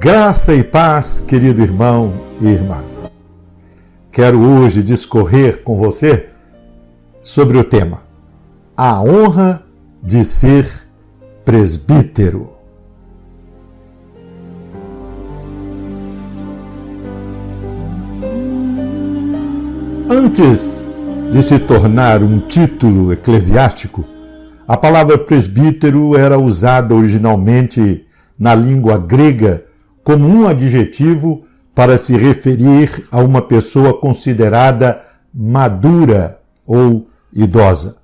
Graça e paz, querido irmão e irmã. Quero hoje discorrer com você sobre o tema A honra de ser presbítero. Antes de se tornar um título eclesiástico, a palavra presbítero era usada originalmente na língua grega como um adjetivo para se referir a uma pessoa considerada madura ou idosa.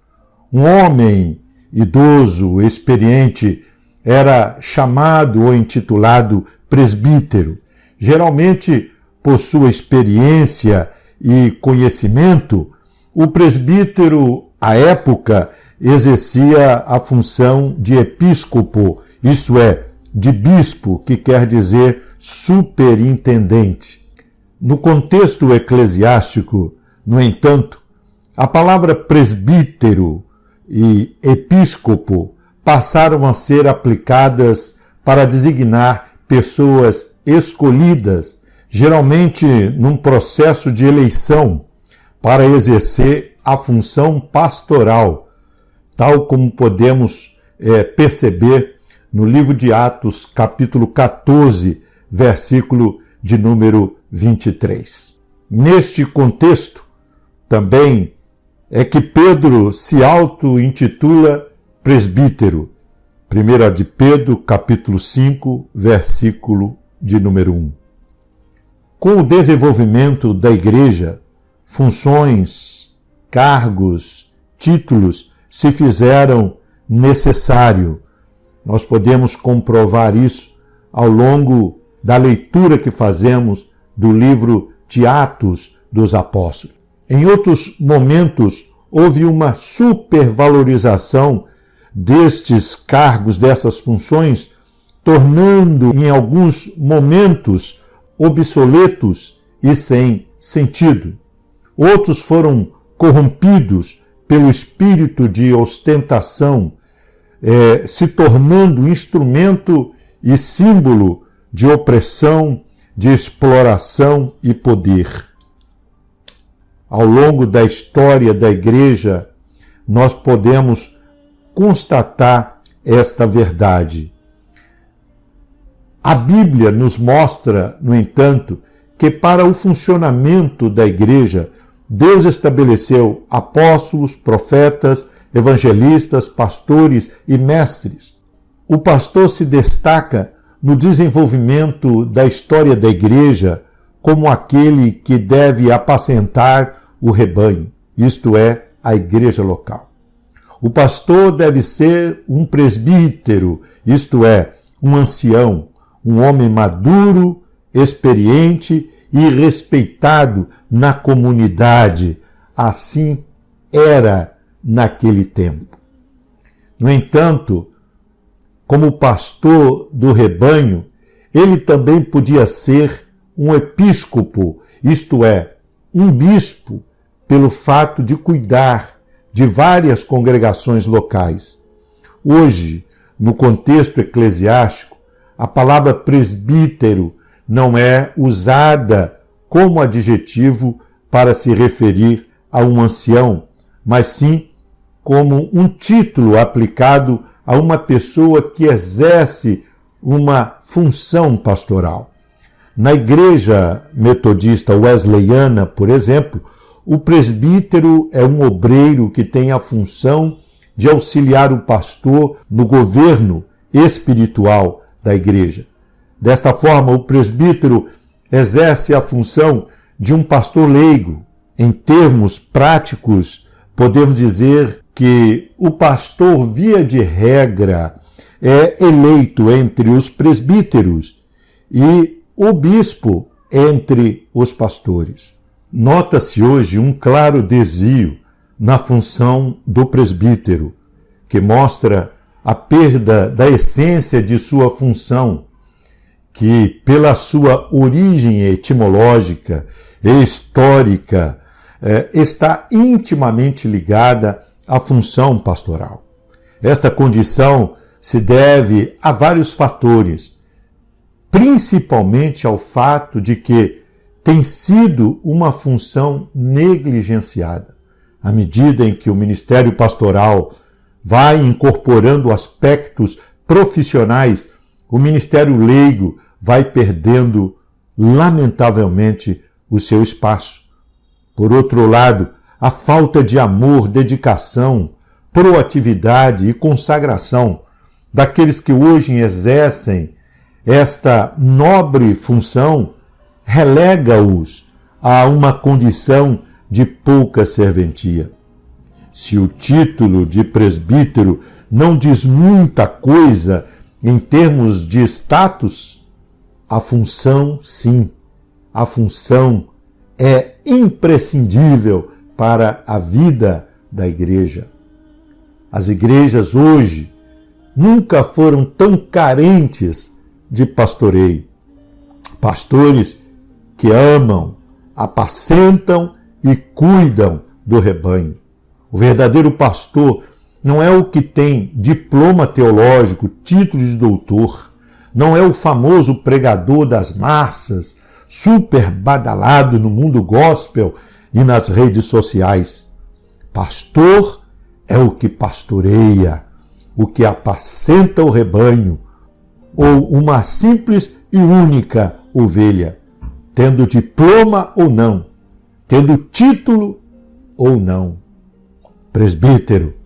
Um homem idoso, experiente, era chamado ou intitulado presbítero. Geralmente, por sua experiência e conhecimento, o presbítero, à época, exercia a função de episcopo, isto é, de bispo, que quer dizer superintendente. No contexto eclesiástico, no entanto, a palavra presbítero e episcopo passaram a ser aplicadas para designar pessoas escolhidas, geralmente num processo de eleição, para exercer a função pastoral, tal como podemos perceber no livro de Atos, capítulo 14, versículo de número 23. Neste contexto, também é que Pedro se auto-intitula presbítero. 1 de Pedro, capítulo 5, versículo de número 1. Com o desenvolvimento da igreja, funções, cargos, títulos se fizeram necessário. Nós podemos comprovar isso ao longo da leitura que fazemos do livro de Atos dos Apóstolos. Em outros momentos, houve uma supervalorização destes cargos, dessas funções, tornando em alguns momentos obsoletos e sem sentido. Outros foram corrompidos pelo espírito de ostentação, se tornando instrumento e símbolo de opressão, de exploração e poder. Ao longo da história da igreja, nós podemos constatar esta verdade. A Bíblia nos mostra, no entanto, que para o funcionamento da igreja, Deus estabeleceu apóstolos, profetas, evangelistas, pastores e mestres. O pastor se destaca no desenvolvimento da história da igreja como aquele que deve apacentar o rebanho, isto é, a igreja local. O pastor deve ser um presbítero, isto é, um ancião, um homem maduro, experiente e respeitado na comunidade. Assim era naquele tempo. No entanto, como pastor do rebanho, ele também podia ser um episcopo, isto é, um bispo, pelo fato de cuidar de várias congregações locais. Hoje, no contexto eclesiástico, a palavra presbítero não é usada como adjetivo para se referir a um ancião, mas sim como um título aplicado a uma pessoa que exerce uma função pastoral. Na igreja metodista wesleyana, por exemplo, o presbítero é um obreiro que tem a função de auxiliar o pastor no governo espiritual da igreja. Desta forma, o presbítero exerce a função de um pastor leigo. Em termos práticos, podemos dizer que o pastor, via de regra, é eleito entre os presbíteros e o bispo entre os pastores. Nota-se hoje um claro desvio na função do presbítero, que mostra a perda da essência de sua função, que pela sua origem etimológica e histórica está intimamente ligada à função pastoral. Esta condição se deve a vários fatores, principalmente ao fato de que tem sido uma função negligenciada. À medida em que o ministério pastoral vai incorporando aspectos profissionais, o ministério leigo vai perdendo, lamentavelmente, o seu espaço. Por outro lado, a falta de amor, dedicação, proatividade e consagração daqueles que hoje exercem esta nobre função relega-os a uma condição de pouca serventia. Se o título de presbítero não diz muita coisa em termos de status, a função, sim, a função é imprescindível para a vida da igreja. As igrejas hoje nunca foram tão carentes de pastoreio. Pastores que amam, apacentam e cuidam do rebanho. O verdadeiro pastor não é o que tem diploma teológico, título de doutor, não é o famoso pregador das massas, super badalado no mundo gospel e nas redes sociais. Pastor é o que pastoreia, o que apacenta o rebanho, ou uma simples e única ovelha, tendo diploma ou não, tendo título ou não. Presbítero,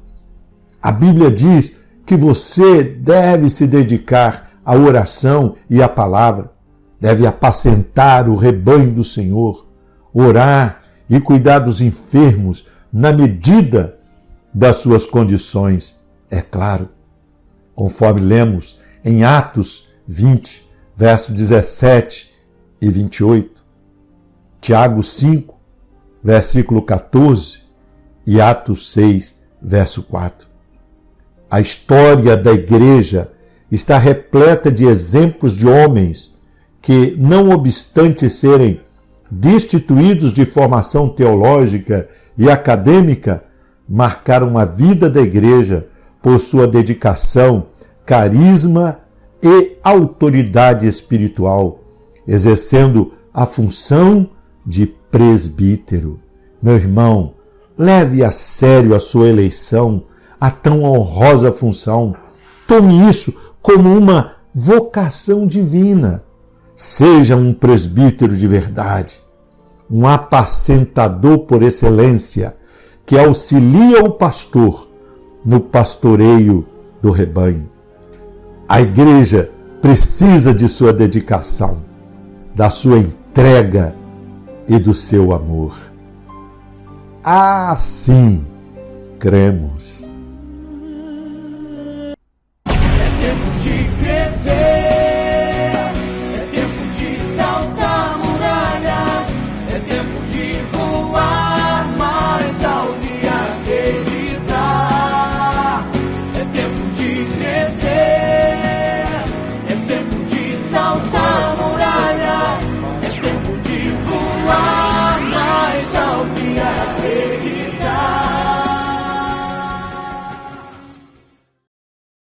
a Bíblia diz que você deve se dedicar à oração e à palavra, deve apacentar o rebanho do Senhor, orar e cuidar dos enfermos na medida das suas condições, é claro. Conforme lemos em Atos 20, versos 17 e 28, Tiago 5, versículo 14 e Atos 6, verso 4. A história da igreja está repleta de exemplos de homens que, não obstante serem destituídos de formação teológica e acadêmica, marcaram a vida da igreja por sua dedicação, carisma e autoridade espiritual, exercendo a função de presbítero. Meu irmão, leve a sério a sua eleição a tão honrosa função. Tome isso como uma vocação divina. Seja um presbítero de verdade, um apacentador por excelência, que auxilia o pastor no pastoreio do rebanho. A igreja precisa de sua dedicação, da sua entrega e do seu amor. Assim cremos.